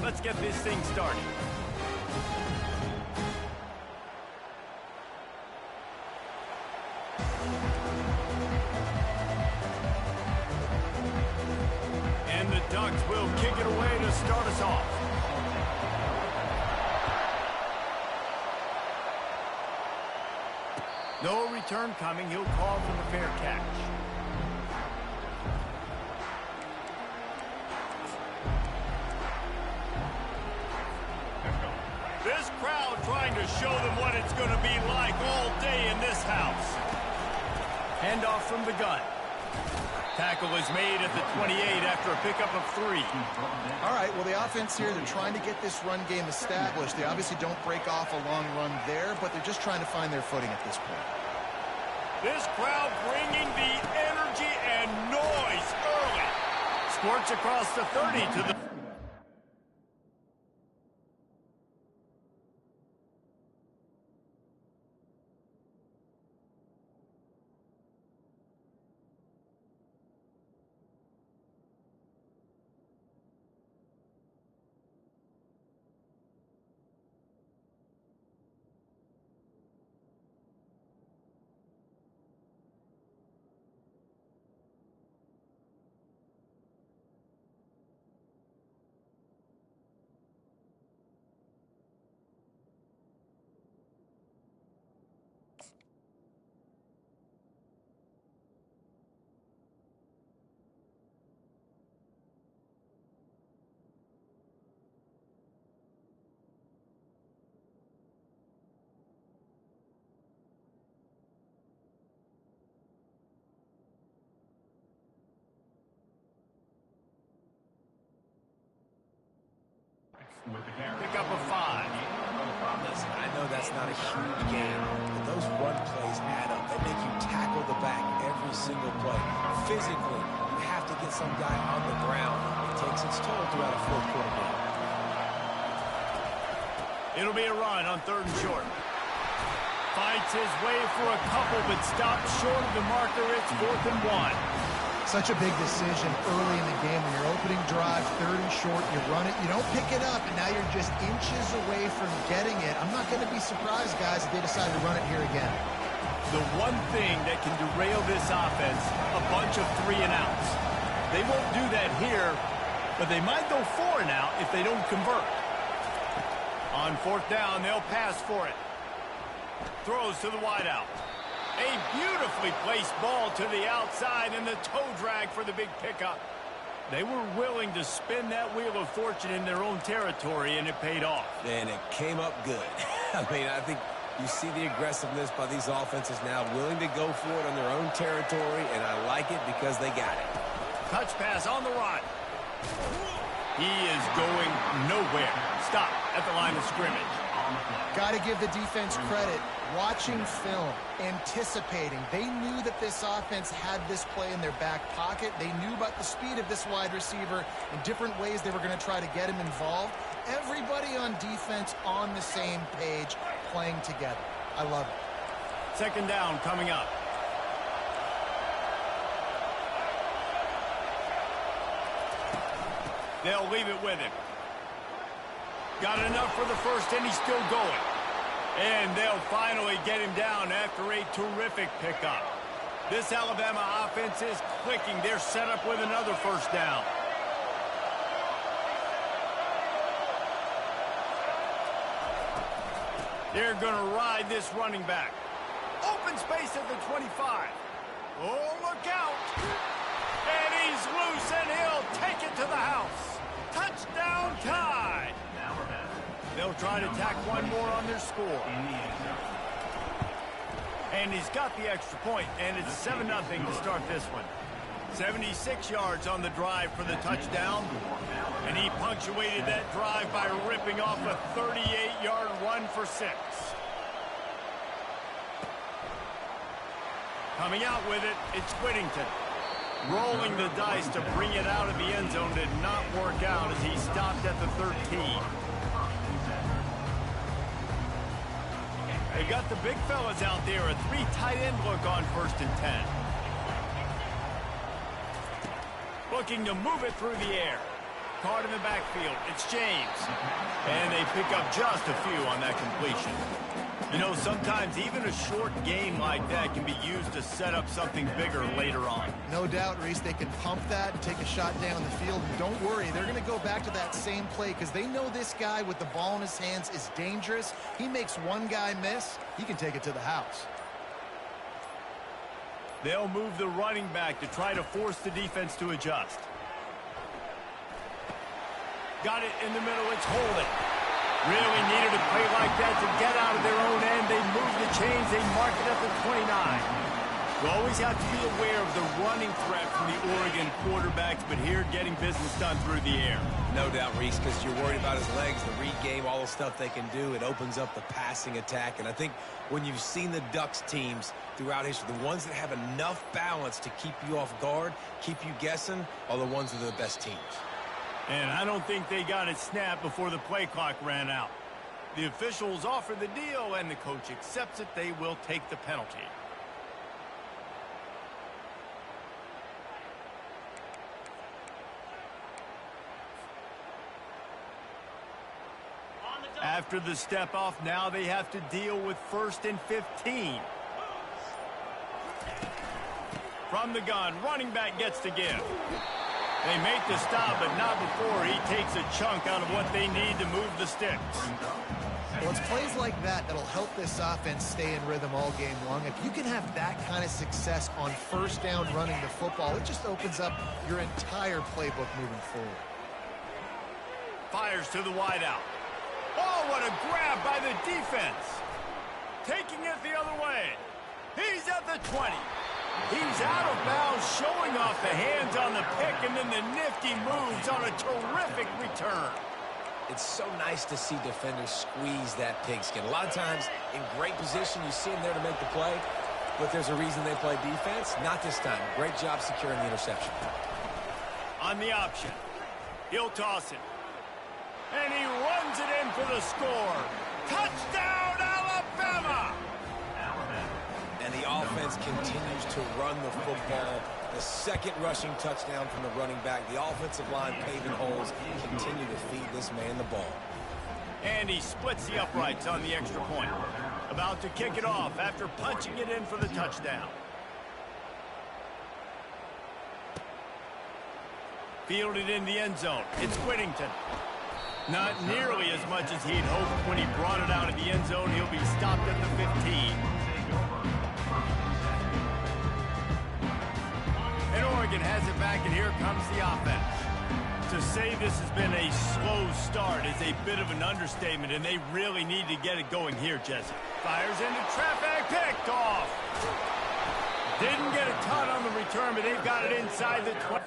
Let's get this thing started. And the Ducks will kick it away to start us off. No return coming. He'll call for the fair catch. This crowd trying to show them what it's going to be like all day in this house. Handoff from the gun. Tackle is made at the 28 after a pickup of 3. All right, well, the offense here, they're trying to get this run game established. They obviously don't break off a long run there, but they're just trying to find their footing at this point. This crowd bringing the energy and noise early. Squirts across the 30 to the... Pick up a 5. Listen, I know that's not a huge gain, but those run plays add up. They make you tackle the back every single play. Physically, you have to get some guy on the ground. It takes its toll throughout a fourth quarter game. It'll be a run on 3rd and short. Fights his way for a couple, but stops short of the marker. It's 4th and 1. Such a big decision early in the game. When you're opening drive, 3rd and short, you run it, you don't pick it up, and now you're just inches away from getting it. I'm not going to be surprised, guys, if they decide to run it here again. The one thing that can derail this offense, a bunch of 3 and outs. They won't do that here, but they might go 4 and out if they don't convert. On 4th down, they'll pass for it. Throws to the wideout. A beautifully placed ball to the outside and the toe drag for the big pickup. They were willing to spin that wheel of fortune in their own territory, and it paid off. And it came up good. I mean, I think you see the aggressiveness by these offenses now, willing to go for it on their own territory, and I like it because they got it. Touch pass on the run. He is going nowhere. Stop at the line of scrimmage. Got to give the defense credit. Watching film, anticipating. They knew that this offense had this play in their back pocket. They knew about the speed of this wide receiver and different ways they were going to try to get him involved. Everybody on defense on the same page, playing together. I love it. 2nd down coming up. They'll leave it with him. Got enough for the first, and he's still going. And they'll finally get him down after a terrific pickup. This Alabama offense is clicking. They're set up with another 1st down. They're going to ride this running back. Open space at the 25. Oh, look out. And he's loose, and he'll take it to the house. Touchdown, Tide. They'll try to tack one more on their score. And he's got the extra point, and it's 7-0 to start this one. 76 yards on the drive for the touchdown. And he punctuated that drive by ripping off a 38-yard run for 6. Coming out with it, it's Whittington. Rolling the dice to bring it out of the end zone did not work out as he stopped at the 13. They got the big fellas out there, a 3 tight end look on 1st and 10. Looking to move it through the air. caught in the backfield. It's James. And they pick up just a few on that completion. You know, sometimes even a short game like that can be used to set up something bigger later on. No doubt, Reese, they can pump that and take a shot down the field. And don't worry, they're going to go back to that same play because they know this guy with the ball in his hands is dangerous. He makes one guy miss, he can take it to the house. They'll move the running back to try to force the defense to adjust. Got it in the middle, it's Holden. Really needed a play like that to get out of their own end. They move the chains, they mark it up at 29. You always have to be aware of the running threat from the Oregon quarterbacks, but here getting business done through the air. No doubt, Reese, because you're worried about his legs, the read game, all the stuff they can do. It opens up the passing attack. And I think when you've seen the Ducks teams throughout history, the ones that have enough balance to keep you off guard, keep you guessing, are the ones that are the best teams. And I don't think they got it snapped before the play clock ran out. The officials offer the deal, and the coach accepts it. They will take the penalty. After the step off, now they have to deal with 1st and 15. From the gun, running back gets to give. They make the stop, but not before he takes a chunk out of what they need to move the sticks. Well, it's plays like that that'll help this offense stay in rhythm all game long. If you can have that kind of success on first down running the football, it just opens up your entire playbook moving forward. Fires to the wideout. Oh, what a grab by the defense. Taking it the other way. He's at the 20. He's out of bounds, showing off the hands on the pick, and then the nifty moves on a terrific return. It's so nice to see defenders squeeze that pigskin. A lot of times, in great position, you see them there to make the play, but there's a reason they play defense. Not this time. Great job securing the interception. On the option, he'll toss it. And he runs it in for the score. Touchdown, Alabama! And the offense continues to run the football. The second rushing touchdown from the running back. The offensive line paving holes continue to feed this man the ball. And he splits the uprights on the extra point. About to kick it off after punching it in for the touchdown. Fielded in the end zone. It's Whittington. Not nearly as much as he'd hoped when he brought it out of the end zone. He'll be stopped at the 15. And Oregon has it back, and here comes the offense. To say this has been a slow start is a bit of an understatement, and they really need to get it going here, Jesse. Fires into traffic, picked off. Didn't get a ton on the return, but they've got it inside the 20.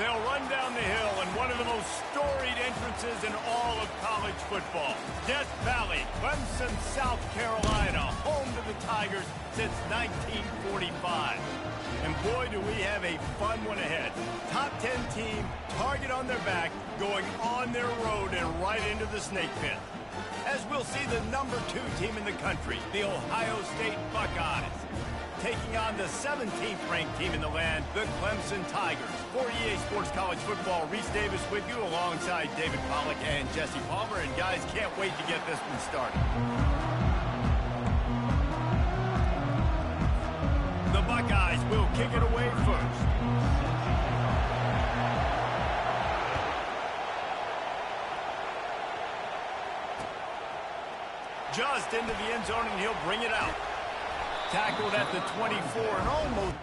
They'll run down the hill in one of the most storied entrances in all of college football. Death Valley, Clemson, South Carolina, home to the Tigers since 1945. And boy, do we have a fun one ahead. Top 10 team, target on their back, going on their road and right into the snake pit. As we'll see the number 2 team in the country, the Ohio State Buckeyes, taking on the 17th ranked team in the land, the Clemson Tigers. For EA Sports College Football, Reese Davis with you alongside David Pollack and Jesse Palmer. And guys, can't wait to get this one started. The Buckeyes will kick it away first. Just into the end zone, and he'll bring it out. Tackled at the 24 and almost.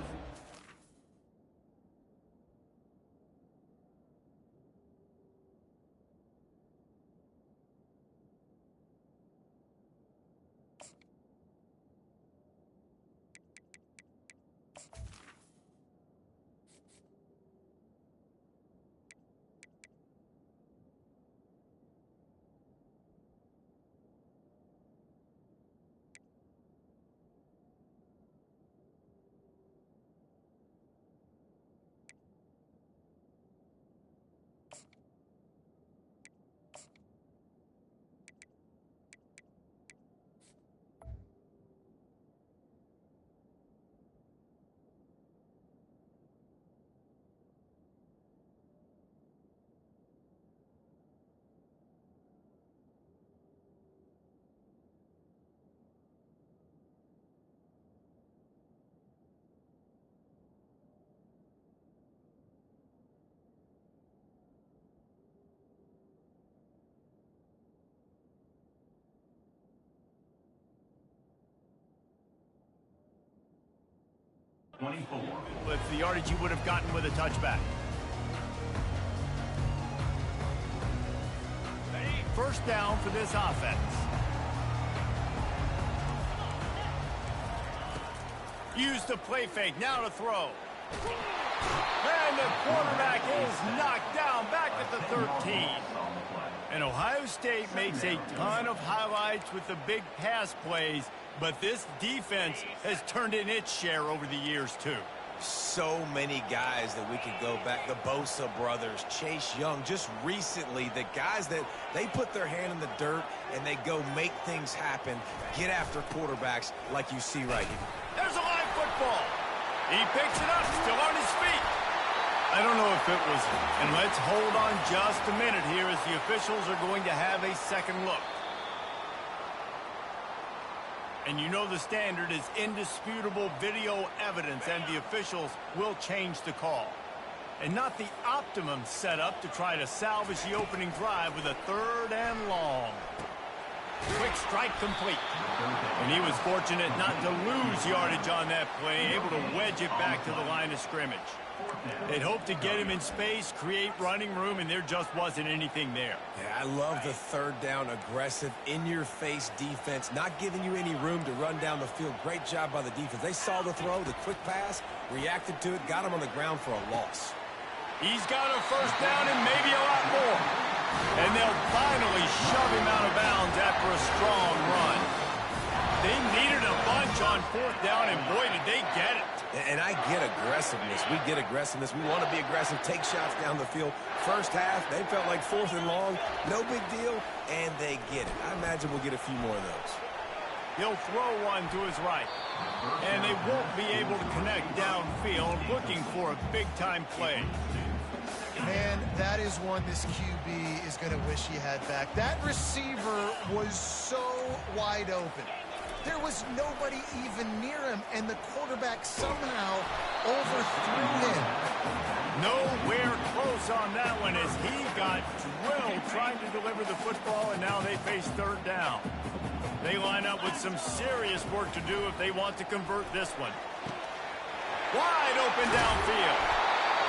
It's the yardage you would have gotten with a touchback. First down for this offense. Use the play fake, now to throw. And the quarterback is knocked down back at the 13. And Ohio State makes a ton of highlights with the big pass plays, but this defense has turned in its share over the years, too. So many guys that we could go back. The Bosa brothers, Chase Young, just recently, the guys that they put their hand in the dirt and they go make things happen, get after quarterbacks like you see right here. There's a live football. He picks it up, still on his feet. I don't know if it was, and let's hold on just a minute here as the officials are going to have a second look. And you know the standard is indisputable video evidence, and the officials will change the call. And not the optimum setup to try to salvage the opening drive with a 3rd and long. Quick strike complete. And he was fortunate not to lose yardage on that play, able to wedge it back to the line of scrimmage. They'd hoped to get him in space, create running room, and there just wasn't anything there. Yeah, I love the 3rd down, aggressive, in-your-face defense, not giving you any room to run down the field. Great job by the defense. They saw the throw, the quick pass, reacted to it, got him on the ground for a loss. He's got a first down and maybe a lot more. And they'll finally shove him out of bounds after a strong run. They needed a bunch on 4th down, and boy, did they get it. And I get aggressiveness. We get aggressiveness. We want to be aggressive, take shots down the field. First half, they felt like 4th and long. No big deal, and they get it. I imagine we'll get a few more of those. He'll throw one to his right. And they won't be able to connect downfield, looking for a big-time play. Man, that is one this QB is going to wish he had back. That receiver was so wide open. There was nobody even near him, and the quarterback somehow overthrew him. Nowhere close on that one as he got drilled trying to deliver the football, and now they face 3rd down. They line up with some serious work to do if they want to convert this one. Wide open downfield.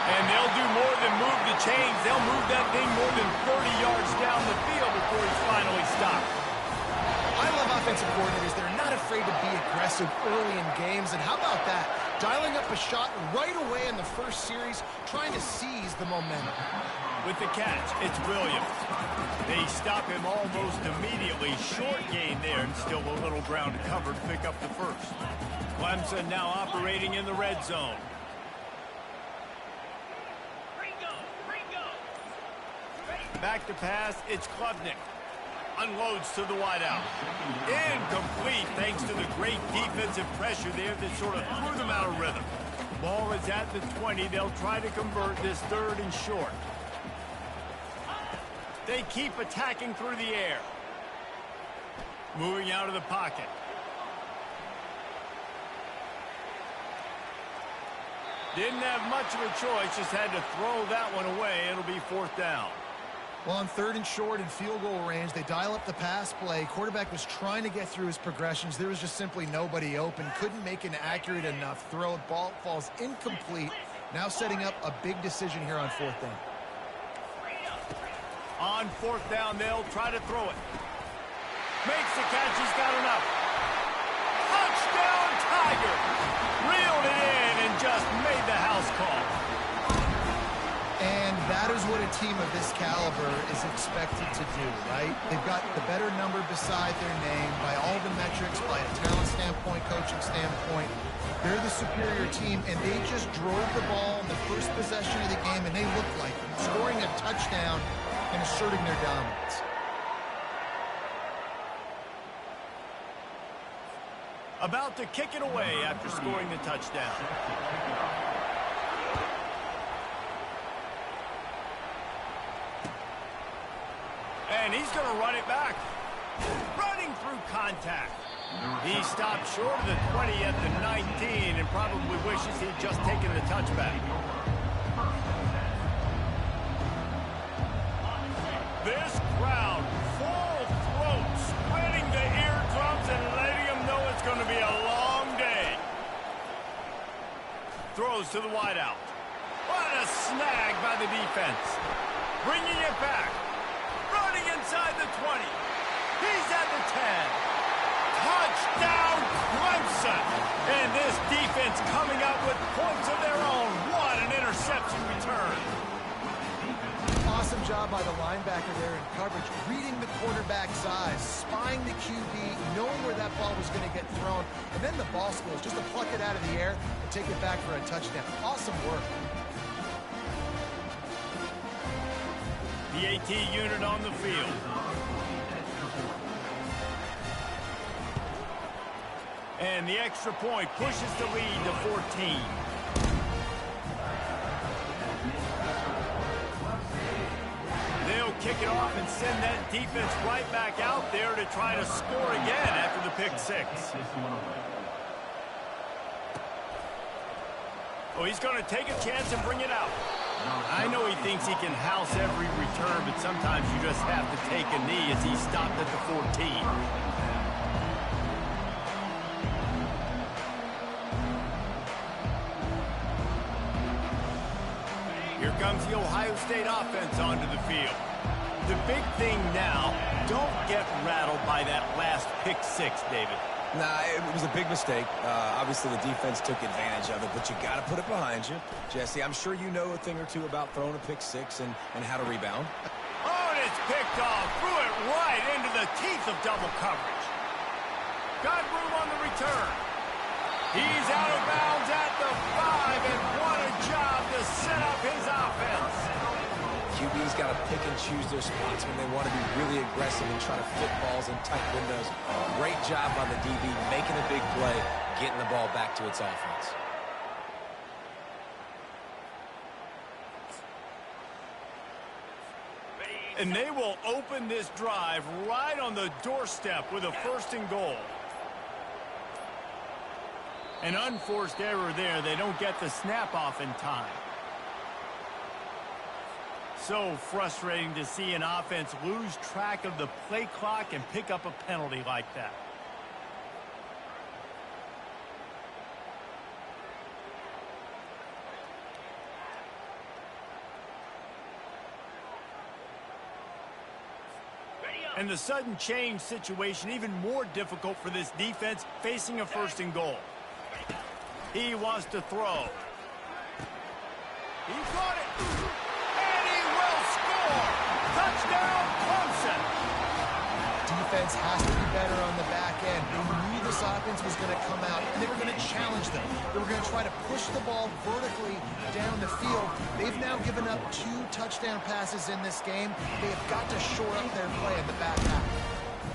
And they'll do more than move the chains. They'll move that thing more than 30 yards down the field before he's finally stopped. I love offensive coordinators. They're not afraid to be aggressive early in games. And how about that? dialing up a shot right away in the first series, trying to seize the momentum. With the catch, it's Williams. They stop him almost immediately. Short gain there, and still a little ground to cover to pick up the first. Clemson now operating in the red zone. Back to pass, it's Klubnik. Unloads to the wideout. Incomplete thanks to the great defensive pressure there that sort of threw them out of rhythm. Ball is at the 20. They'll try to convert this 3rd and short. They keep attacking through the air. Moving out of the pocket. Didn't have much of a choice, just had to throw that one away. It'll be 4th down. Well, on 3rd and short and field goal range, they dial up the pass play. Quarterback was trying to get through his progressions. There was just simply nobody open. Couldn't make an accurate enough throw. Ball falls incomplete. Now setting up a big decision here on 4th down. On 4th down, they'll try to throw it. Makes the catch. He's got enough. Touchdown, Tiger. Reeled it in and just made the house call. And that is what a team of this caliber is expected to do, right? They've got the better number beside their name by all the metrics, by a talent standpoint, coaching standpoint. They're the superior team, and they just drove the ball in the first possession of the game, and they looked like it, scoring a touchdown and asserting their dominance. About to kick it away after scoring the touchdown. And he's going to run it back. Running through contact. He stopped short of the 20 at the 19 and probably wishes he'd just taken the touchback. This crowd, full throat, spreading the eardrums and letting them know it's going to be a long day. Throws to the wideout. What a snag by the defense. Bringing it back. Running inside the 20. He's at the 10. Touchdown, Clemson. And this defense coming up with points of their own. What an interception return. Awesome job by the linebacker there in coverage, reading the quarterback's eyes, spying the QB, knowing where that ball was going to get thrown, and then the ball skills just to pluck it out of the air and take it back for a touchdown. Awesome work. The AT unit on the field. And the extra point pushes the lead to 14. They'll kick it off and send that defense right back out there to try to score again after the pick six. Oh, he's going to take a chance and bring it out. I know he thinks he can house every return, but sometimes you just have to take a knee as he stopped at the 14. Here comes the Ohio State offense onto the field. The big thing now, don't get rattled by that last pick six, David. Nah, it was a big mistake. Obviously, the defense took advantage of it, but you got to put it behind you. Jesse, I'm sure you know a thing or two about throwing a pick six and how to rebound. Oh, and it's picked off. Threw it right into the teeth of double coverage. Got room on the return. He's out of bounds at the 5, and what a job to set up his offense. QB's got to pick and choose their spots when they want to be really aggressive and try to fit balls in tight windows. Great job by the DB making a big play, getting the ball back to its offense. And they will open this drive right on the doorstep with a 1st and goal. An unforced error there. They don't get the snap off in time. So frustrating to see an offense lose track of the play clock and pick up a penalty like that. And the sudden change situation even more difficult for this defense facing a 1st and goal. He wants to throw. He got it. And he will score. Touchdown, Clemson. Defense has to be better on the back end. They knew this offense was going to come out, and they were going to challenge them. They were going to try to push the ball vertically down the field. They've now given up 2 touchdown passes in this game. They have got to shore up their play in the back half.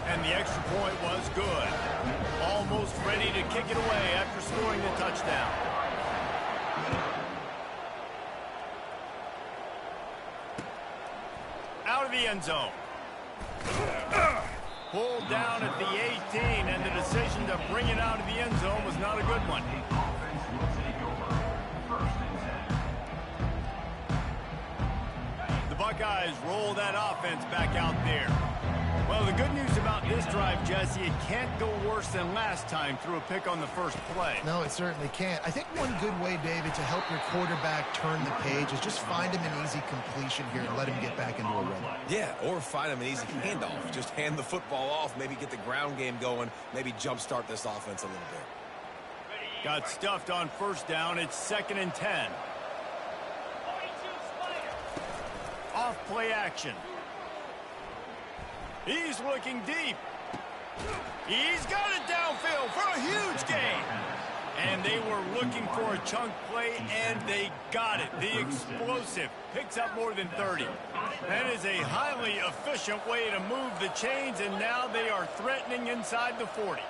And the extra point was good. Almost ready to kick it away after scoring the touchdown. Out of the end zone. Pulled down at the 18, and the decision to bring it out of the end zone was not a good one. The Buckeyes roll that offense back out there. Well, the good news about this drive, Jesse, it can't go worse than last time through a pick on the first play. No, it certainly can't. I think one good way, David, to help your quarterback turn the page is just find him an easy completion here and let him get back into a rhythm. Yeah, or find him an easy handoff. Just hand the football off, maybe get the ground game going, maybe jumpstart this offense a little bit. Got stuffed on first down. It's 2nd and 10. Off play action. He's looking deep. He's got it downfield for a huge gain. And they were looking for a chunk play, and they got it. The explosive picks up more than 30. That is a highly efficient way to move the chains, and now they are threatening inside the 40.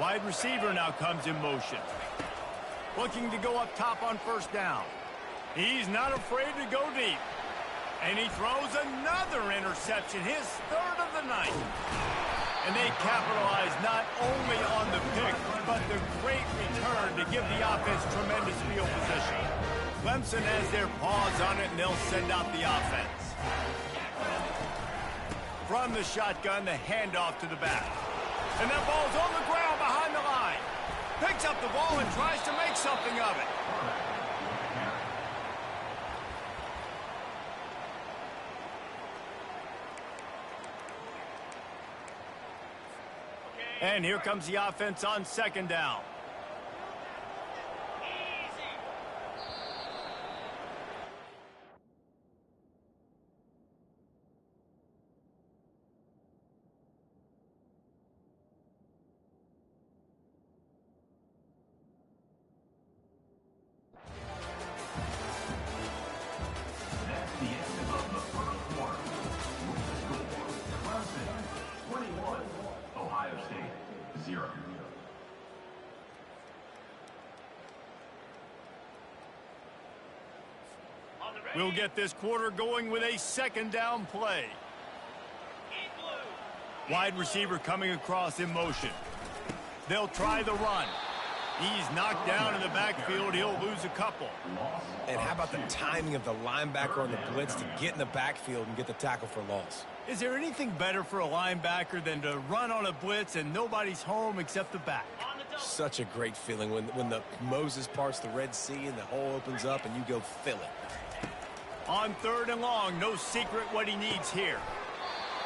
Wide receiver now comes in motion. Looking to go up top on first down. He's not afraid to go deep. And he throws another interception, his 3rd of the night. And they capitalize not only on the pick, but the great return to give the offense tremendous field position. Clemson has their paws on it, and they'll send out the offense. From the shotgun, the handoff to the back. And that ball's on the ground behind the line. Picks up the ball and tries to make something of it. And here comes the offense on 2nd down. We'll get this quarter going with a 2nd down play. Wide receiver coming across in motion. They'll try the run. He's knocked down in the backfield. He'll lose a couple. And how about the timing of the linebacker on the blitz to get in the backfield and get the tackle for loss? Is there anything better for a linebacker than to run on a blitz and nobody's home except the back? Such a great feeling when the Moses parts the Red Sea and the hole opens up and you go fill it. On 3rd and long, no secret what he needs here.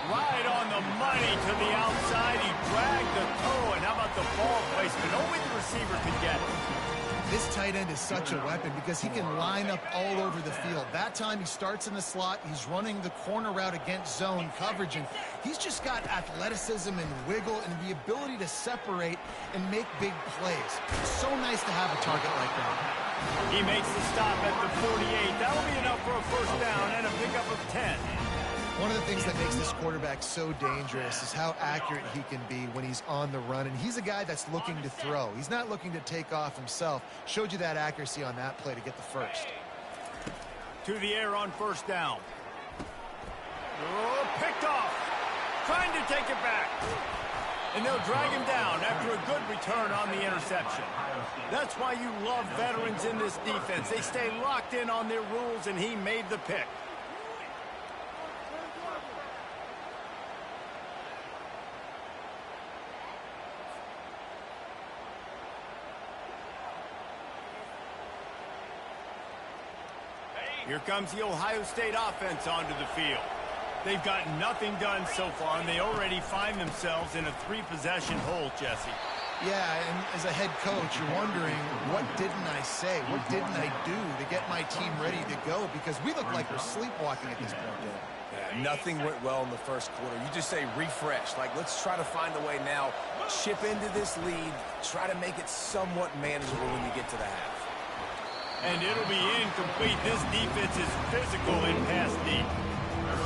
Right on the money to the outside. He dragged the toe, and how about the ball placement? Only the receiver could get it. This tight end is such a weapon because he can line up all over the field. That time he starts in the slot. He's running the corner route against zone coverage, and he's just got athleticism and wiggle and the ability to separate and make big plays. It's so nice to have a target like that. He makes the stop at the 48. That'll be enough for a first down and a pickup of 10. One of the things that makes this quarterback so dangerous is how accurate he can be when he's on the run. And he's a guy that's looking to throw. He's not looking to take off himself. Showed you that accuracy on that play to get the first. To the air on first down. Oh, picked off. Trying to take it back. And they'll drag him down after a good return on the interception. That's why you love veterans in this defense. They stay locked in on their rules, and he made the pick. Here comes the Ohio State offense onto the field. They've got nothing done so far, and they already find themselves in a 3-possession hole, Jesse. Yeah, and as a head coach, you're wondering, what didn't I say? What didn't I do to get my team ready to go? Because we look like we're sleepwalking at this point. Yeah, nothing went well in the first quarter. You just say refresh. Like, let's try to find a way now. Chip into this lead. Try to make it somewhat manageable when you get to the half. And it'll be incomplete. This defense is physical in pass deep.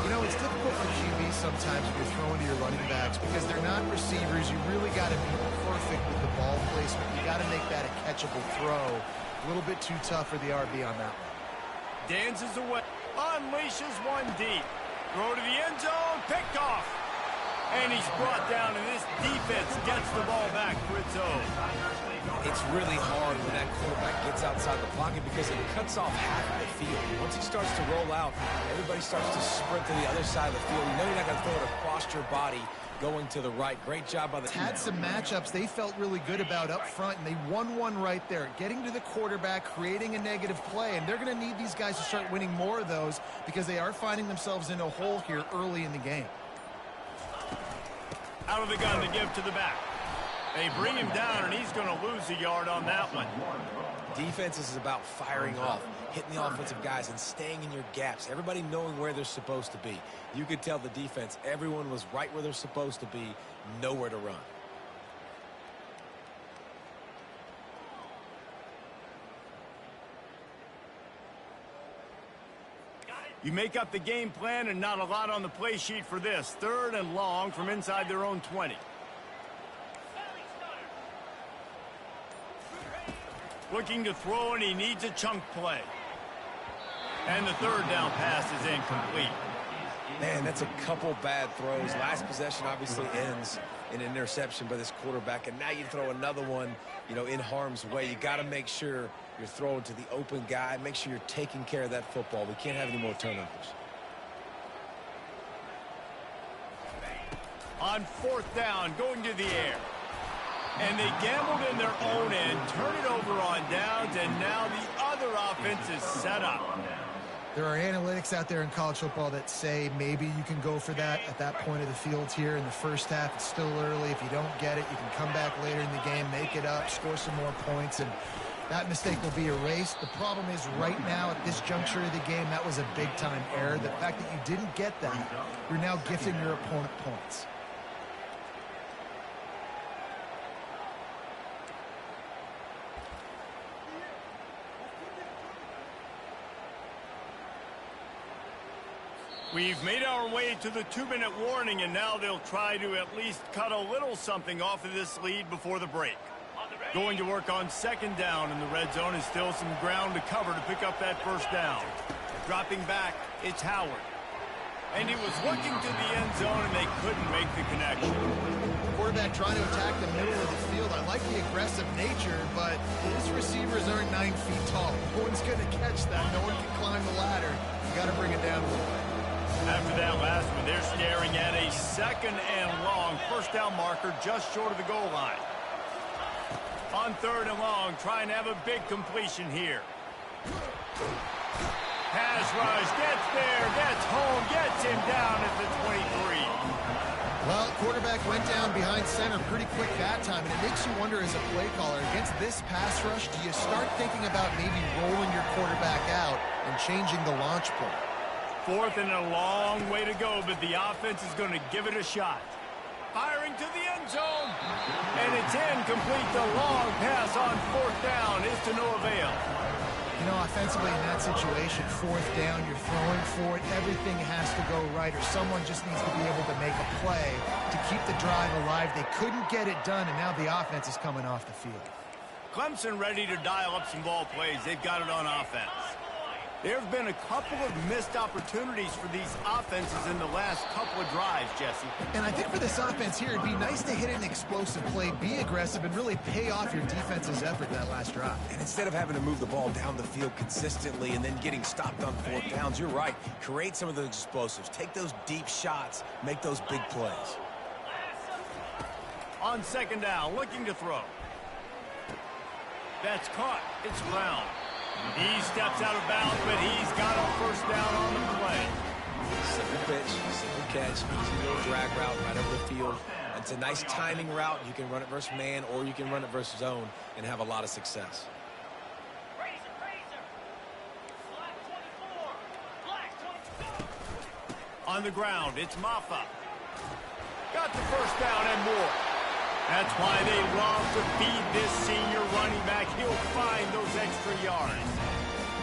You know, it's difficult for QBs sometimes when you're throwing to your running backs because they're not receivers. You really got to be perfect with the ball placement. You got to make that a catchable throw. A little bit too tough for the RB on that one. Dances away. Unleashes one deep. Throw to the end zone. Picked off. And he's brought down, and this defense gets the ball back for its own. It's really hard when that quarterback gets outside the pocket because it cuts off half of the field. Once he starts to roll out, everybody starts to sprint to the other side of the field. You know you're not going to throw it across your body going to the right. Great job by the team. Had some matchups they felt really good about up front, and they won one right there. Getting to the quarterback, creating a negative play, and they're going to need these guys to start winning more of those because they are finding themselves in a hole here early in the game. Out of the gun to give to the back. They bring him down, and he's going to lose a yard on that one. Defense is about firing off, hitting the offensive guys, and staying in your gaps. Everybody knowing where they're supposed to be. You could tell the defense, everyone was right where they're supposed to be, nowhere to run. You make up the game plan and not a lot on the play sheet for this. 3rd and long from inside their own 20. Looking to throw, and he needs a chunk play. And the 3rd down pass is incomplete. Man, that's a couple bad throws. Last possession obviously ends in an interception by this quarterback, and now you throw another one, you know, in harm's way. You got to make sure you're throwing to the open guy. Make sure you're taking care of that football. We can't have any more turnovers. On 4th down, going to the air. And they gambled in their own end, turn it over on downs, and now the other offense is set up. There are analytics out there in college football that say maybe you can go for that at that point of the field here in the first half. It's still early. If you don't get it, you can come back later in the game, make it up, score some more points, and that mistake will be erased. The problem is right now at this juncture of the game, that was a big-time error. The fact that you didn't get that, you're now gifting your opponent points. We've made our way to the 2-minute warning, and now they'll try to at least cut a little something off of this lead before the break. Going to work on 2nd down, and the red zone is still some ground to cover to pick up that 1st down. Dropping back, it's Howard. And he was looking to the end zone, and they couldn't make the connection. Quarterback trying to attack the middle of the field. I like the aggressive nature, but his receivers aren't 9 feet tall. No one's going to catch that. No one can climb the ladder. You got to bring it down a little bit. After that last one, they're staring at a 2nd and long. 1st down marker just short of the goal line. On 3rd and long, trying to have a big completion here. Pass rush, gets there, gets home, gets him down at the 23. Well, quarterback went down behind center pretty quick that time, and it makes you wonder as a play caller, against this pass rush, do you start thinking about maybe rolling your quarterback out and changing the launch point? 4th and a long way to go, but the offense is going to give it a shot. Firing to the end zone. And it's incomplete. The long pass on 4th down is to no avail. You know, offensively in that situation, 4th down, you're throwing for it. Everything has to go right, or someone just needs to be able to make a play to keep the drive alive. They couldn't get it done, and now the offense is coming off the field. Clemson ready to dial up some ball plays. They've got it on offense. There have been a couple of missed opportunities for these offenses in the last couple of drives, Jesse. And I think for this offense here, it'd be nice to hit an explosive play, be aggressive, and really pay off your defense's effort that last drive. And instead of having to move the ball down the field consistently and then getting stopped on 4th downs, you're right. Create some of those explosives. Take those deep shots. Make those big plays. On 2nd down, looking to throw. That's caught. It's Brown. He steps out of bounds, but he's got a 1st down on the play. Simple pitch, simple catch, easy little drag route right over the field. And It's a nice timing route. You can run it versus man, or you can run it versus zone and have a lot of success. On the ground, it's Maffa. Got the first down and more. That's why they love to feed this senior running back. He'll find those extra yards.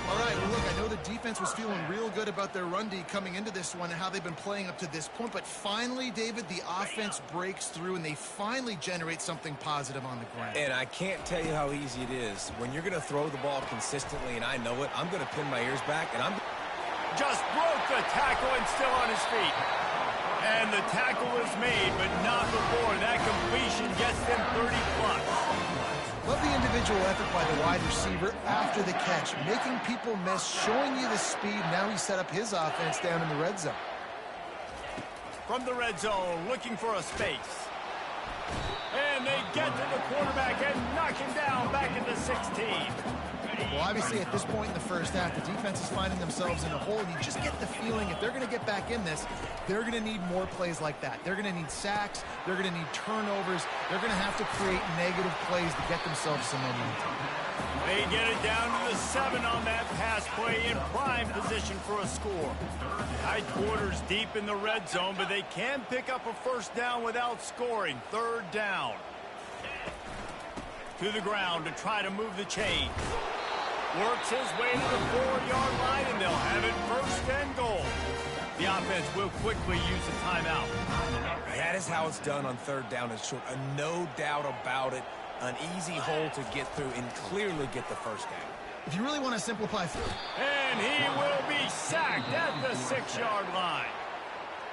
All right, well, look, I know the defense was feeling real good about their run D coming into this one and how they've been playing up to this point, but finally, David, the offense breaks through and they finally generate something positive on the ground. And I can't tell you how easy it is. When you're going to throw the ball consistently, and I know it, I'm going to pin my ears back, and I'm... Just broke the tackle and still on his feet. And the tackle is made, but not before. That completion gets them 30-plus. Love the individual effort by the wide receiver after the catch, making people miss, showing you the speed. Now he set up his offense down in the red zone. From the red zone, looking for a space. And they get to the quarterback and knock him down back at the 16. Well, obviously, at this point in the first half, the defense is finding themselves in a hole, and you just get the feeling if they're going to get back in this, they're going to need more plays like that. They're going to need sacks. They're going to need turnovers. They're going to have to create negative plays to get themselves some momentum. They get it down to the 7 on that pass play in prime position for a score. Tight quarters deep in the red zone, but they can pick up a first down without scoring. Third down. To the ground to try to move the chains. Works his way to the 4-yard line, and they'll have it first and goal. The offense will quickly use a timeout. That is how it's done on third down and short. No doubt about it. An easy hole to get through and clearly get the first down. If you really want to simplify things. And he will be sacked at the 6-yard line.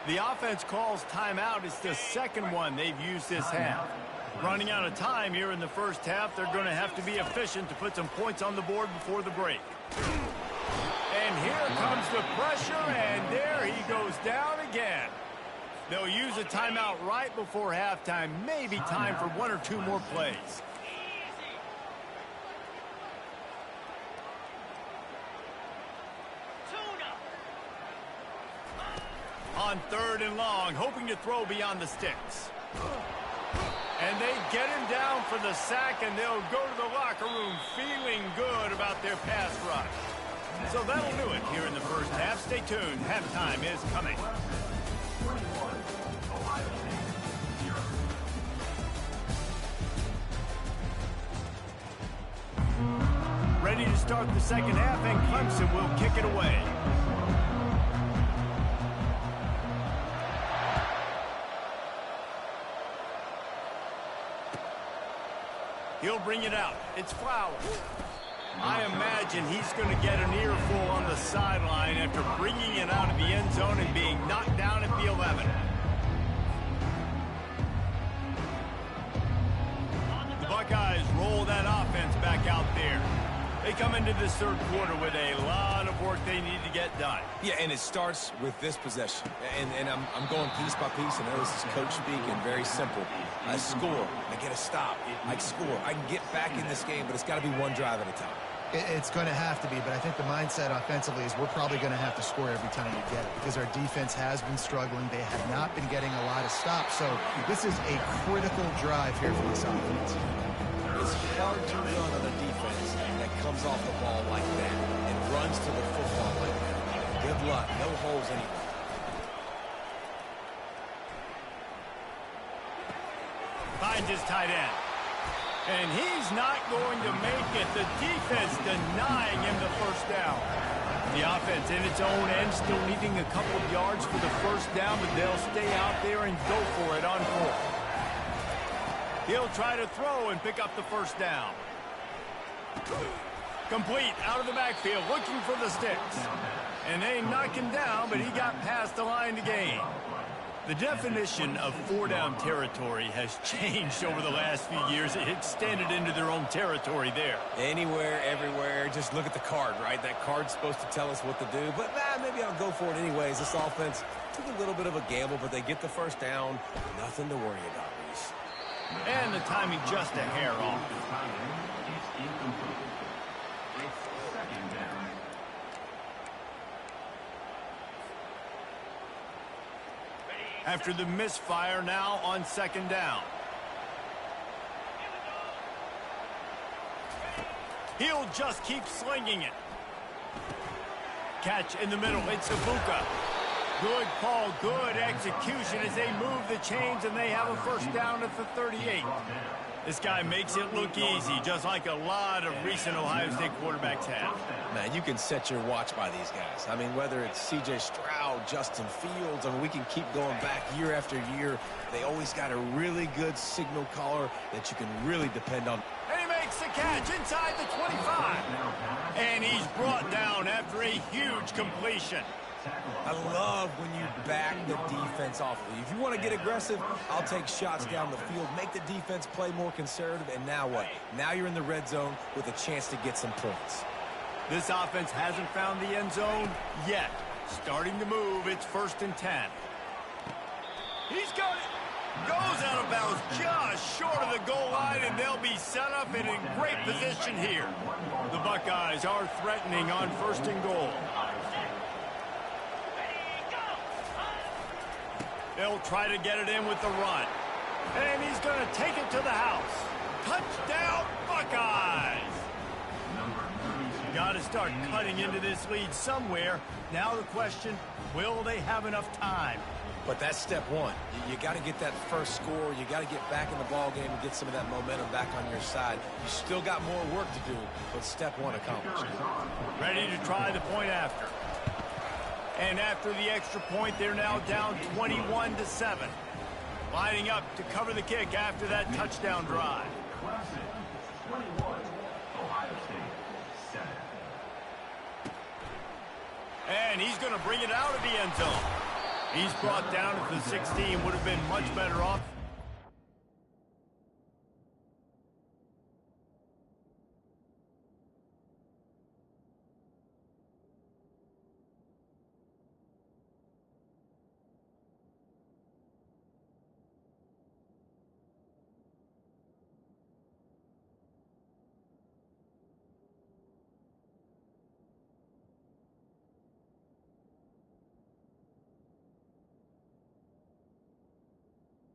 The offense calls timeout. It's the second one they've used this half. Running out of time here in the first half, they're going to have to be efficient to put some points on the board before the break. And here comes the pressure, and there he goes down again. They'll use a timeout right before halftime. Maybe time for 1 or 2 more plays. On third and long, hoping to throw beyond the sticks. And they get him down for the sack, and they'll go to the locker room feeling good about their pass rush. So that'll do it here in the first half. Stay tuned. Halftime is coming. Ready to start the second half, and Clemson will kick it away. He'll bring it out. It's Flowers. I imagine he's going to get an earful on the sideline after bringing it out of the end zone and being knocked down at the 11. The Buckeyes roll that offense back out there. They come into this third quarter with a lot of work they need to get done. Yeah, and it starts with this possession. And I'm going piece by piece. I know this is coach speaking, very simple. I score. I get a stop. I score. I can get back in this game, but it's got to be one drive at a time. It's going to have to be, but I think the mindset offensively is we're probably going to have to score every time we get it because our defense has been struggling. They have not been getting a lot of stops. So this is a critical drive here for this offense. It's hard to run on a defense that comes off the ball like that and runs to the football like that. Good luck. No holes anywhere. Finds his tight end. And he's not going to make it. The defense denying him the first down. The offense in its own end still needing a couple of yards for the first down, but they'll stay out there and go for it on 4th. He'll try to throw and pick up the first down. Complete out of the backfield, looking for the sticks. And they knock him down, but he got past the line to gain. The definition of 4-down territory has changed over the last few years. It extended into their own territory there. Anywhere, everywhere, just look at the card, right? That card's supposed to tell us what to do, but maybe I'll go for it anyways. This offense took a little bit of a gamble, but they get the first down. Nothing to worry about, Reese. And the timing just a hair off. After the misfire, now on second down. He'll just keep slinging it. Catch in the middle. It's Ibuka. Good call, good execution as they move the chains, and they have a first down at the 38. This guy makes it look easy, just like a lot of recent Ohio State quarterbacks have. Man, you can set your watch by these guys. I mean, whether it's C.J. Stroud, Justin Fields, I mean, we can keep going back year after year. They always got a really good signal caller that you can really depend on. And he makes the catch inside the 25. And he's brought down after a huge completion. I love when you back the defense off of you. If you want to get aggressive, I'll take shots down the field, make the defense play more conservative, and now what? Now you're in the red zone with a chance to get some points. This offense hasn't found the end zone yet. Starting to move, it's 1st and 10. He's got it. Goes out of bounds just short of the goal line, and they'll be set up and in great position here. The Buckeyes are threatening on 1st and goal. They'll try to get it in with the run. And he's going to take it to the house. Touchdown, Buckeyes! Got to start cutting into this lead somewhere. Now the question, will they have enough time? But that's step one. You got to get that first score. You got to get back in the ball game and get some of that momentum back on your side. You still got more work to do, but step one accomplished. Ready to try the point after. And after the extra point, they're now down 21-7. Lining up to cover the kick after that touchdown drive. And he's going to bring it out of the end zone. He's brought down at the 16. Would have been much better off.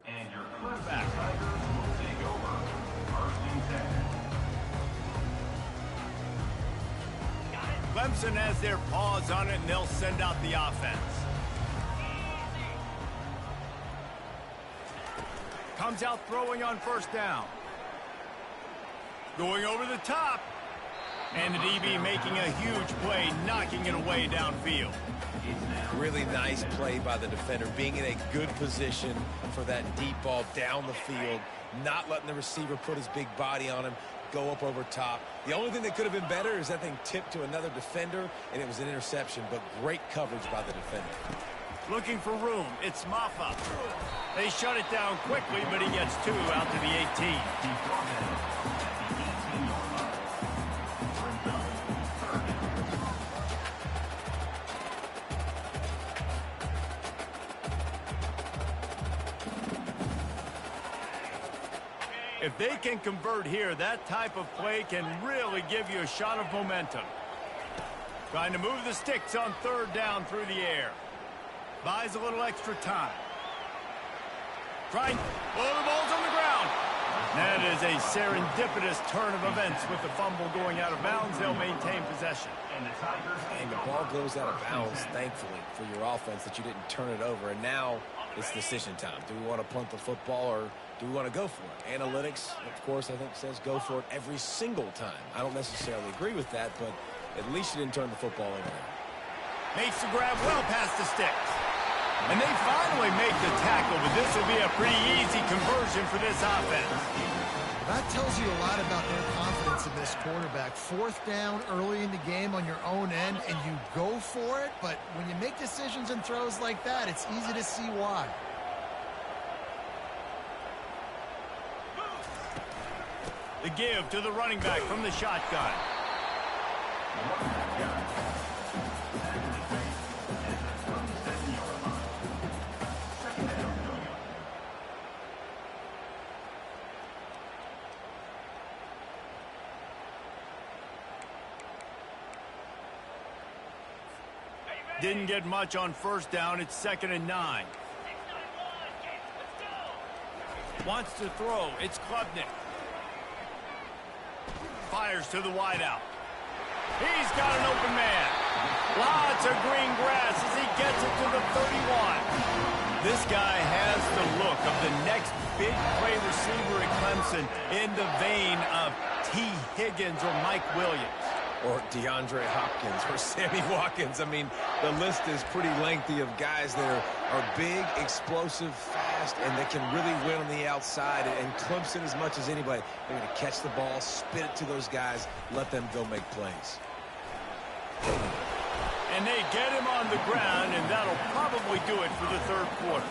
And your quarterback will take over 1st and 10. Clemson has their paws on it, and they'll send out the offense. Comes out throwing on 1st down. Going over the top. And the DB making a huge play, knocking it away downfield. Really nice play by the defender, being in a good position for that deep ball down the field, not letting the receiver put his big body on him, go up over top. The only thing that could have been better is that thing tipped to another defender, and it was an interception, but great coverage by the defender. Looking for room, it's Maffa. They shut it down quickly, but he gets 2 out to the 18. If they can convert here, that type of play can really give you a shot of momentum. Trying to move the sticks on 3rd down through the air. Buys a little extra time. Trying, the ball's on the ground. That is a serendipitous turn of events with the fumble going out of bounds. They'll maintain possession. And the ball goes out of bounds, thankfully, for your offense that you didn't turn it over. And now it's decision time. Do we want to punt the football or do we want to go for it? Analytics, of course, I think says go for it every single time. I don't necessarily agree with that, but at least you didn't turn the football over. Makes the grab well past the sticks. And they finally make the tackle, but this will be a pretty easy conversion for this offense. That tells you a lot about their confidence in this quarterback. 4th down early in the game on your own end, and you go for it, but when you make decisions and throws like that, it's easy to see why. The give to the running back from the shotgun. Didn't get much on 1st down. It's 2nd and 9. Wants to throw. It's Klubnik. Fires to the wideout. He's got an open man. Lots of green grass as he gets it to the 31. This guy has the look of the next big play receiver at Clemson in the vein of T. Higgins or Mike Williams. Or DeAndre Hopkins or Sammy Watkins. I mean, the list is pretty lengthy of guys that are big, explosive, fast, and they can really win on the outside. And Clemson, as much as anybody, they're going to catch the ball, spit it to those guys, let them go make plays. And they get him on the ground, and that'll probably do it for the third quarter.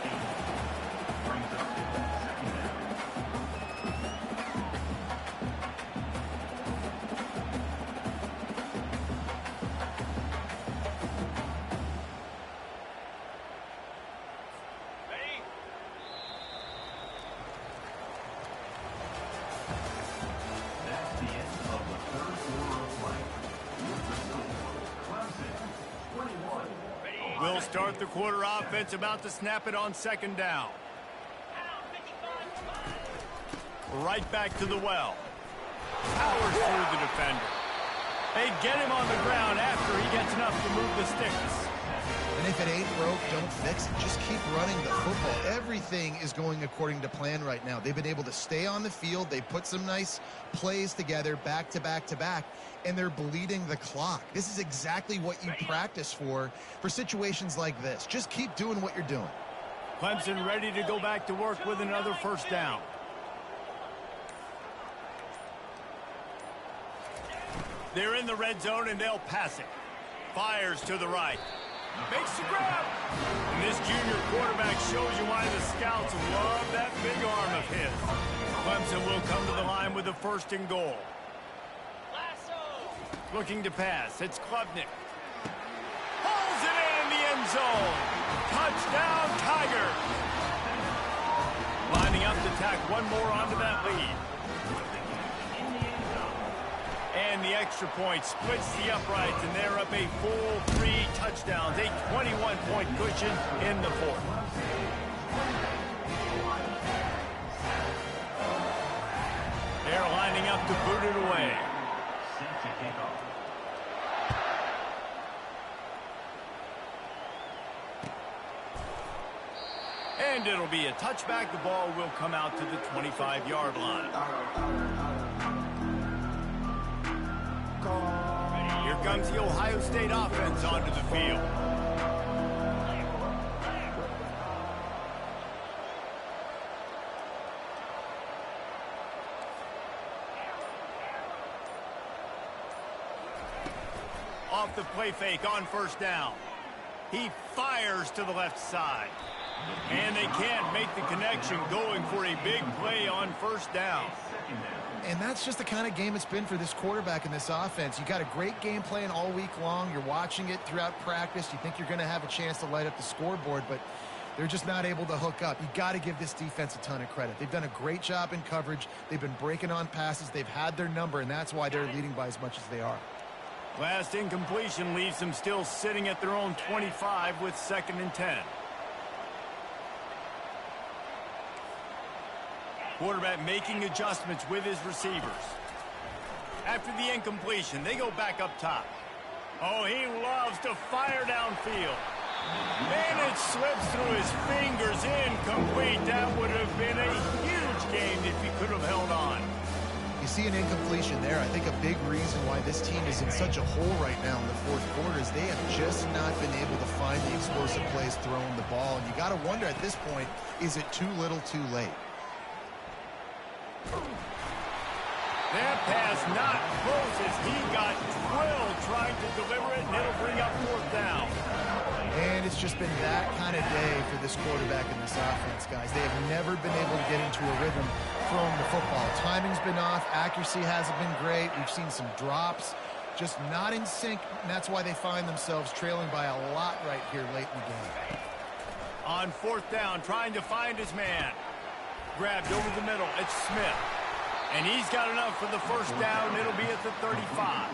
We'll start the quarter offense, about to snap it on second down. Right back to the well. Powers through the defender. They get him on the ground after he gets enough to move the sticks. And if it ain't broke, don't fix it. Just keep running the football. Everything is going according to plan right now. They've been able to stay on the field. They put some nice plays together back to back to back, and they're bleeding the clock. This is exactly what you practice for situations like this. Just keep doing what you're doing. Clemson ready to go back to work with another first down. They're in the red zone, and they'll pass it. Fires to the right. Makes the grab. And this junior quarterback shows you why the scouts love that big arm of his. Clemson will come to the line with a first and goal. Looking to pass. It's Klubnik. Pulls it in the end zone. Touchdown, Tiger. Lining up to tack one more onto that lead. And the extra point splits the uprights, and they're up a full 3 touchdowns, a 21-point cushion in the fourth. They're lining up to boot it away. And it'll be a touchback. The ball will come out to the 25-yard line. Here comes the Ohio State offense onto the field. Off the play fake on first down. He fires to the left side. And they can't make the connection, going for a big play on first down. And that's just the kind of game it's been for this quarterback in this offense. You got a great game plan all week long. You're watching it throughout practice. You think you're going to have a chance to light up the scoreboard, but they're just not able to hook up. You got to give this defense a ton of credit. They've done a great job in coverage. They've been breaking on passes. They've had their number, and that's why they're leading by as much as they are. Last incompletion leaves them still sitting at their own 25 with 2nd and 10. Quarterback making adjustments with his receivers. After the incompletion, they go back up top. Oh, he loves to fire downfield. And it slips through his fingers, incomplete. That would have been a huge game if he could have held on. You see an incompletion there. I think a big reason why this team is in such a hole right now in the fourth quarter is they have just not been able to find the explosive plays throwing the ball. And you got to wonder at this point, is it too little too late? That pass not close as he got drilled trying to deliver it, and it'll bring up fourth down. And it's just been that kind of day for this quarterback in this offense, guys. They have never been able to get into a rhythm throwing the football. Timing's been off. Accuracy hasn't been great. We've seen some drops. Just not in sync, and that's why they find themselves trailing by a lot right here late in the game. On fourth down, trying to find his man. Grabbed over the middle. It's Smith. And he's got enough for the first down. It'll be at the 35.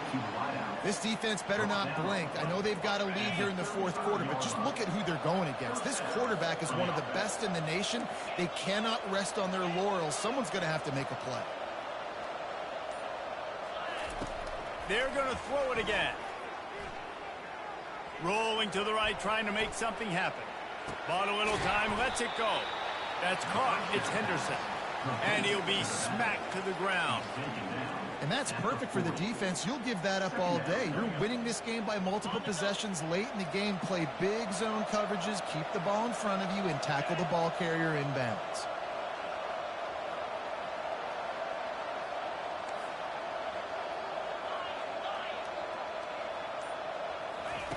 This defense better not blink. I know they've got a lead here in the fourth quarter, but just look at who they're going against. This quarterback is one of the best in the nation. They cannot rest on their laurels. Someone's going to have to make a play. They're going to throw it again. Rolling to the right, trying to make something happen. Bought a little time, lets it go. That's caught. It's Henderson. And he'll be smacked to the ground. And that's perfect for the defense. You'll give that up all day. You're winning this game by multiple possessions late in the game. Play big zone coverages, keep the ball in front of you, and tackle the ball carrier inbounds.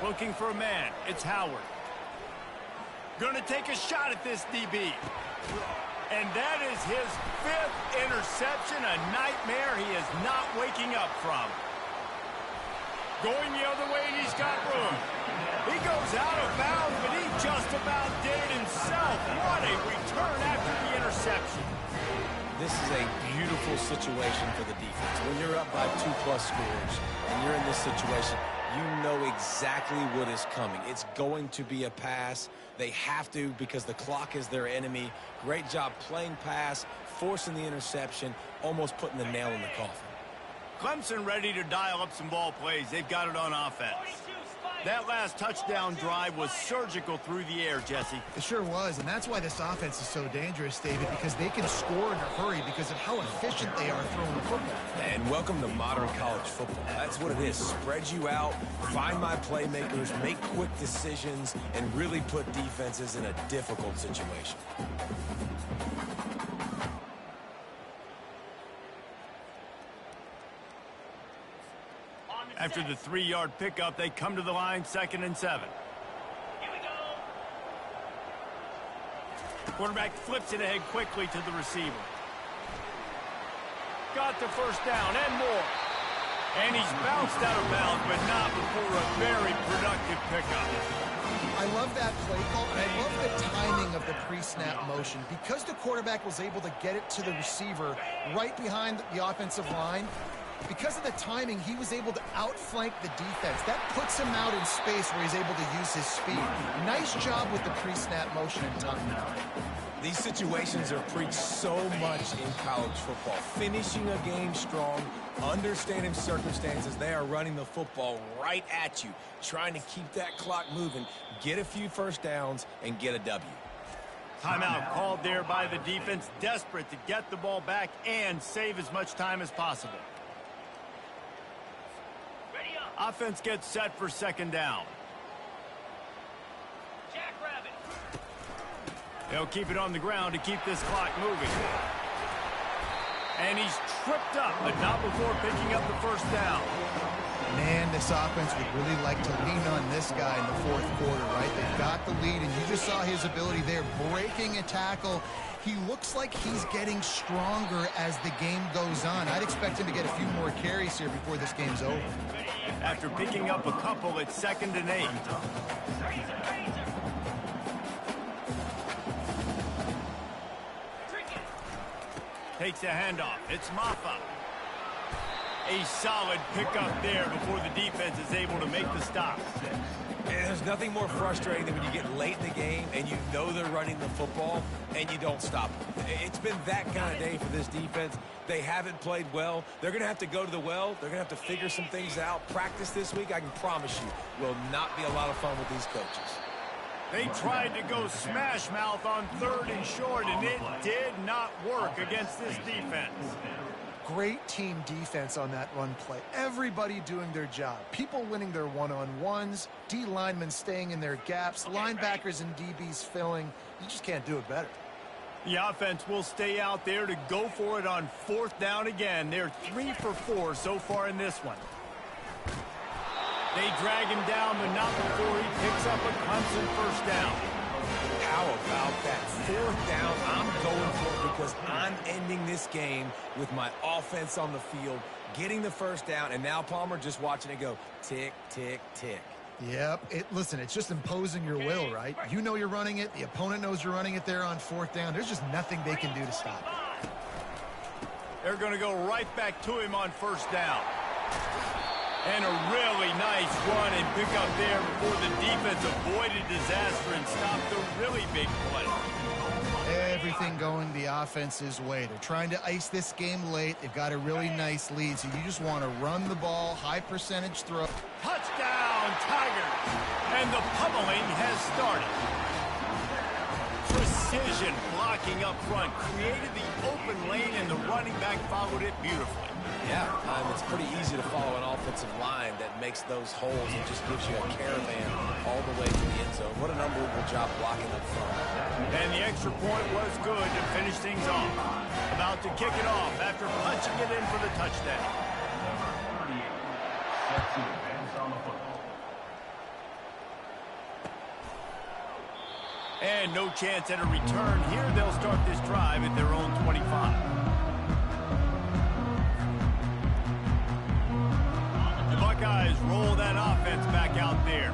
Looking for a man. It's Howard. Going to take a shot at this DB. And that is his 5th interception, a nightmare he is not waking up from. Going the other way, and he's got room. He goes out of bounds, but he just about did it himself. What a return after the interception. This is a beautiful situation for the defense. When you're up by 2+ scores and you're in this situation, you know exactly what is coming. It's going to be a pass. They have to because the clock is their enemy. Great job playing pass, forcing the interception, almost putting the nail in the coffin. Clemson ready to dial up some ball plays. They've got it on offense. That last touchdown drive was surgical through the air, Jesse. It sure was, and that's why this offense is so dangerous, David, because they can score in a hurry because of how efficient they are throwing the football. And welcome to modern college football. That's what it is. Spread you out, find my playmakers, make quick decisions, and really put defenses in a difficult situation. After the 3-yard pickup, they come to the line, 2nd and 7. Here we go. Quarterback flips it ahead quickly to the receiver. Got the first down and more. And he's bounced out of bounds, but not before a very productive pickup. I love that play call, and I love the timing of the pre-snap motion. Because the quarterback was able to get it to the receiver right behind the offensive line, because of the timing, he was able to outflank the defense. That puts him out in space where he's able to use his speed. Nice job with the pre-snap motion and timing. These situations are preached so much in college football. Finishing a game strong, understanding circumstances. They are running the football right at you, trying to keep that clock moving, get a few first downs, and get a W. Timeout called there by the defense, desperate to get the ball back and save as much time as possible. Offense gets set for 2nd down. Jackrabbit. They'll keep it on the ground to keep this clock moving. And he's tripped up, but not before picking up the first down. Man, this offense would really like to lean on this guy in the fourth quarter, right? They've got the lead, and you just saw his ability there, breaking a tackle. He looks like he's getting stronger as the game goes on. I'd expect him to get a few more carries here before this game's over. After picking up a couple, it's 2nd and 8. Takes a handoff. It's Maffa. A solid pickup there before the defense is able to make the stop. And there's nothing more frustrating than when you get late in the game and you know they're running the football and you don't stop them. It's been that kind of day for this defense. They haven't played well. They're going to have to go to the well. They're going to have to figure some things out. Practice this week, I can promise you, will not be a lot of fun with these coaches. They tried to go smash mouth on 3rd and short, and it did not work against this defense. Great team defense on that run play. Everybody doing their job. People winning their one-on-ones, D linemen staying in their gaps, linebackers and DBs filling. You just can't do it better. The offense will stay out there to go for it on 4th down again. They're 3 for 4 so far in this one. They drag him down, but not before he picks up a Clemson first down. How about that 4th down? I'm going for it because I'm ending this game with my offense on the field, getting the first down, and now Palmer just watching it go tick, tick, tick. Yep. Listen, it's just imposing your will, right? You know you're running it. The opponent knows you're running it there on 4th down. There's just nothing they can do to stop it. They're going to go right back to him on first down. And a really nice run and pick up there before the defense avoided disaster and stopped the really big play. Everything going the offense's way. They're trying to ice this game late. They've got a really nice lead, so you just want to run the ball, high percentage throw. Touchdown, Tigers! And the pummeling has started. Precision blocking up front created the open lane, and the running back followed it beautifully. Yeah, it's pretty easy to follow an offensive line that makes those holes and just gives you a caravan all the way to the end zone. What an unbelievable job blocking up front. And the extra point was good to finish things off. About to kick it off after punching it in for the touchdown. And no chance at a return here. They'll start this drive at their own 25. Buckeyes roll that offense back out there.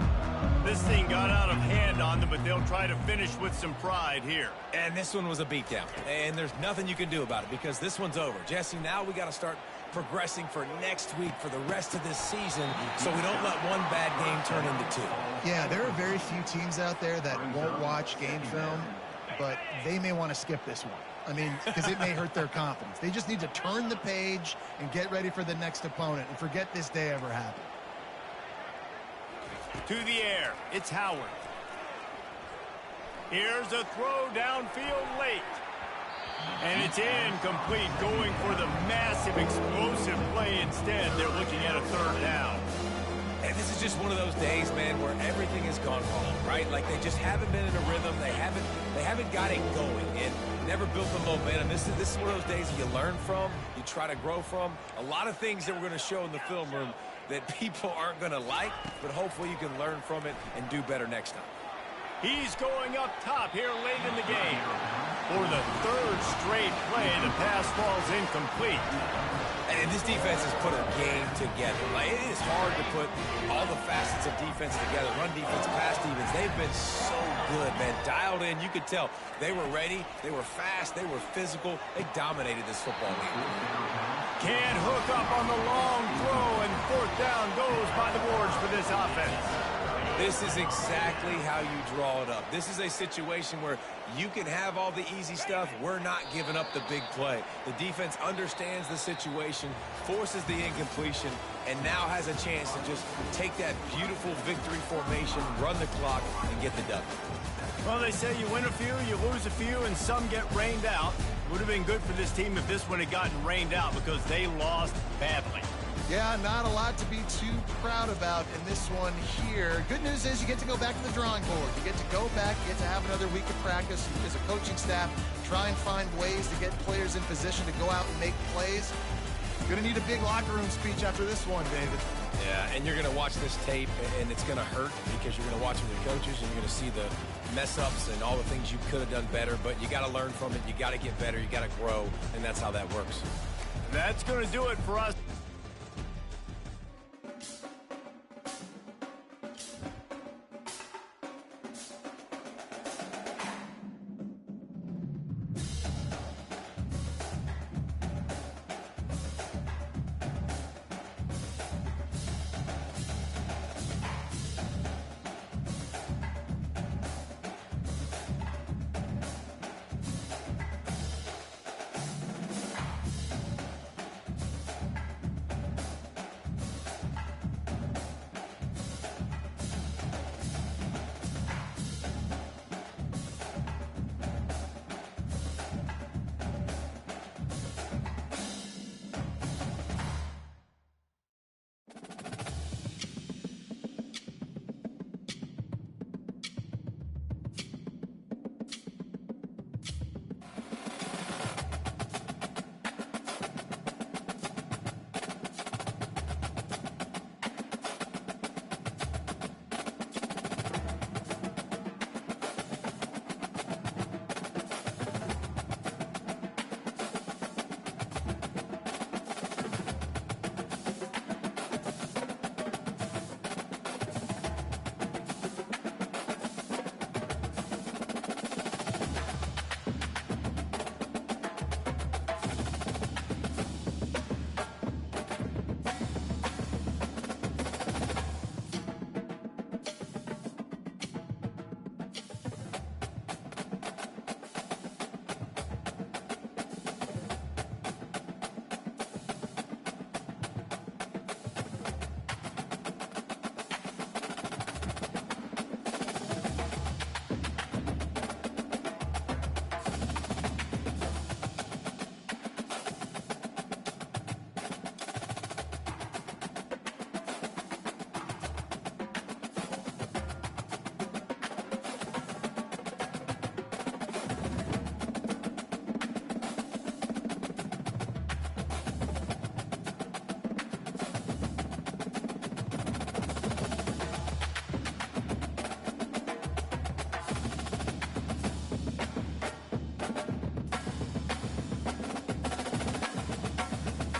This thing got out of hand on them, but they'll try to finish with some pride here. And this one was a beatdown. And there's nothing you can do about it because this one's over. Jesse, now we got to start progressing for next week for the rest of this season so we don't let one bad game turn into two. Yeah, there are very few teams out there that won't watch game film, but they may want to skip this one. I mean, because it may hurt their confidence. They just need to turn the page and get ready for the next opponent and forget this day ever happened. To the air, it's Howard. Here's a throw downfield late. And it's incomplete, going for the massive explosive play instead. They're looking at a third down. And this is just one of those days, man, where everything has gone wrong, right? Like they just haven't been in a rhythm. They haven't got it going and never built the momentum. This is one of those days that you learn from, you try to grow from. A lot of things that we're going to show in the film room that people aren't going to like, but hopefully you can learn from it and do better next time. He's going up top here late in the game. For the third straight play, the pass falls incomplete. And this defense has put a game together. Like, it is hard to put all the facets of defense together. Run defense, pass defense. They've been so good, man. Dialed in. You could tell they were ready. They were fast. They were physical. They dominated this football game. Can't hook up on the long throw, and fourth down goes by the boards for this offense. This is exactly how you draw it up. This is a situation where you can have all the easy stuff. We're not giving up the big play. The defense understands the situation, forces the incompletion, and now has a chance to just take that beautiful victory formation, run the clock, and get the W. Well, they say you win a few, you lose a few, and some get rained out. Would have been good for this team if this one had gotten rained out because they lost badly. Yeah, not a lot to be too proud about in this one here. Good news is you get to go back to the drawing board. You get to go back, you get to have another week of practice as a coaching staff, try and find ways to get players in position to go out and make plays. You're going to need a big locker room speech after this one, David. Yeah, and you're going to watch this tape, and it's going to hurt because you're going to watch with your coaches, and you're going to see the mess-ups and all the things you could have done better, but you got to learn from it. You got to get better. You got to grow, and that's how that works. That's going to do it for us.